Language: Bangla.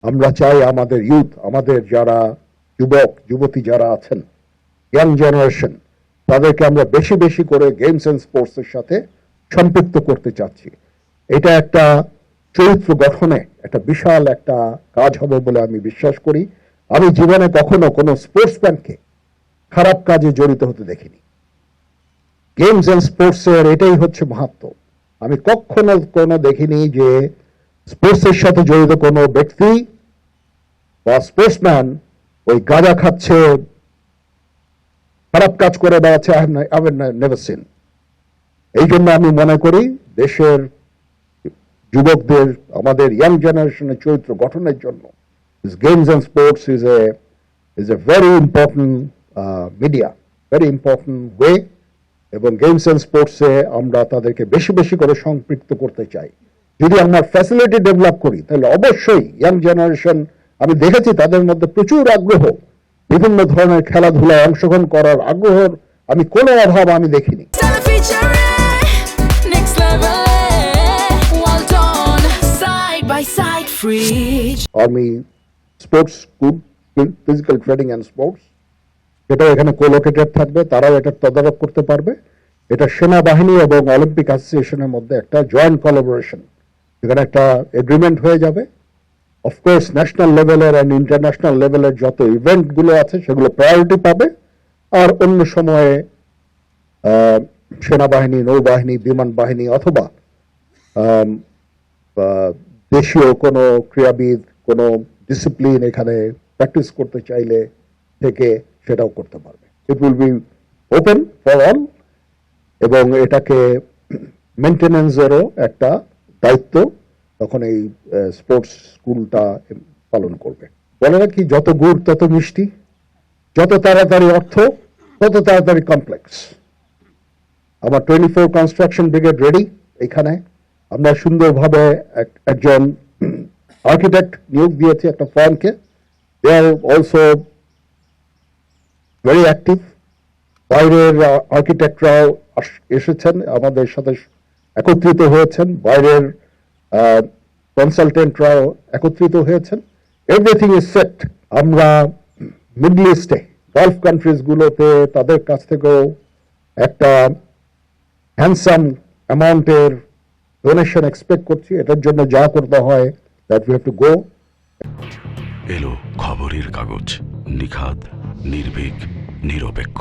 আমরা চাই আমাদের ইউথ, আমাদের যারা যুবক যুবতী যারা আছেন, ইয়াং জেনারেশন, তাদেরকে আমরা বেশি বেশি করে গেমস এন্ড স্পোর্টস এর সাথে সম্পৃক্ত করতে চাচ্ছি। এটা একটা চরিত্র গঠনে একটা বিশাল একটা কাজ হবে বলে আমি বিশ্বাস করি। আমি জীবনে কখনো কোনো স্পোর্টসম্যানকে খারাপ কাজে জড়িত হতে দেখিনি। গেমস এন্ড স্পোর্টস এর এটাই হচ্ছে মাহাত্ম্য। আমি কখনো কোনো দেখিনি যে স্পোর্টস এর সাথে জড়িত কোনো ব্যক্তি বা স্পোর্টসম্যান ওই গাঁজা খাচ্ছে, খারাপ কাজ করে বেড়াচ্ছে। I have never seen. এই জন্য আমি মনে করি দেশের যুবকদের, আমাদের ইয়াং জেনারেশনের চরিত্র গঠনের জন্য games and sports is a very important media, very important way. এবং গেমস এন্ড স্পোর্টসে আমরা তাদেরকে বেশি বেশি করে সম্পৃক্ত করতে চাই। যদি আমরা ফ্যাসিলিটি ডেভেলপ করি তাহলে অবশ্যই ইয়াং জেনারেশন, আমি দেখেছি তাদের মধ্যে প্রচুর আগ্রহ, বিভিন্ন ধরনের খেলাধুলায় অংশগ্রহণ করার আগ্রহের আমি কোনো অভাব আমি দেখিনি। আমি sports school, physical training and sports, যেটা এখানে কোলোকেটেড থাকবে, তারাও এটা তদারক করতে পারবে। এটা সেনাবাহিনী এবং অলিম্পিক অ্যাসোসিয়েশনের মধ্যে একটা জয়েন্ট কোলাবোরেশন, এখানে একটা এগ্রিমেন্ট হয়ে যাবে। অফকোর্স ন্যাশনাল লেভেলের অ্যান্ড ইন্টারন্যাশনাল লেভেলের যত ইভেন্টগুলো আছে সেগুলো প্রায়োরিটি পাবে, আর অন্য সময়ে সেনাবাহিনী, নৌবাহিনী, বিমান বাহিনী অথবা দেশীয় কোনো ক্রীড়াবিদ কোনো ডিসিপ্লিন এখানে প্র্যাকটিস করতে চাইলে থেকে সেটাও করতে পারবে। It will be open for all, এবং এটাকে মেনটেন্যান্সেরও একটা দায়িত্ব তখন এই স্পোর্টস স্কুলটা পালন করবে। বলে নাকি যত গুড় তত মিষ্টি, যত তাড়াতাড়ি অর্থ তত তাড়াতাড়ি কমপ্লেক্স। আমার 24 কনস্ট্রাকশন ব্রিগেড রেডি। এখানে আমরা সুন্দরভাবে একজন আর্কিটেক্ট নিয়োগ দিয়েছি একটা ফার্মকে। দে আর অলসো ভেরি অ্যাক্টিভ। বাইরের আর্কিটেক্টরাও এসেছেন, আমাদের সাথে একত্রিত হয়েছেন, বাইরের কনসালটেন্টরাও একত্রিত হয়েছেন। Everything is set. আমরা মিডল ইস্টে গালফ কান্ট্রিজ গুলোতে তাদের কাছ থেকেও একটা হ্যান্ডসাম অ্যামাউন্টের ডোনেশন এক্সপেক্ট করছি। এটার জন্য যা করতে হয় that we have to go. এলো খবরের কাগজ, নিখাত, নির্ভীক, নিরপেক্ষ।